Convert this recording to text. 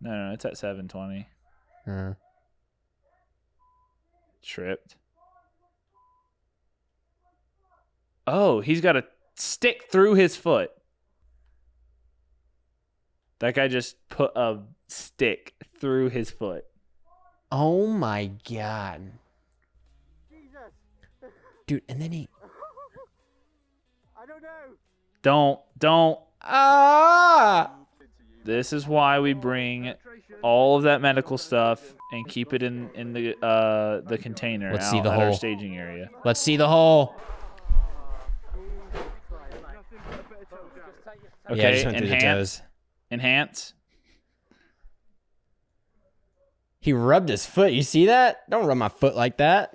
No, it's at 720. Tripped. Oh, he's got a stick through his foot. That guy just put a stick through his foot. Oh my god. Dude, and then he... I don't know. Don't. Ah! This is why we bring all of that medical stuff and keep it in the container Let's out see the at our hole. staging area. Let's see the hole. Okay, Yeah, I just went through the toes. Enhance. He rubbed his foot. You see that? Don't rub my foot like that.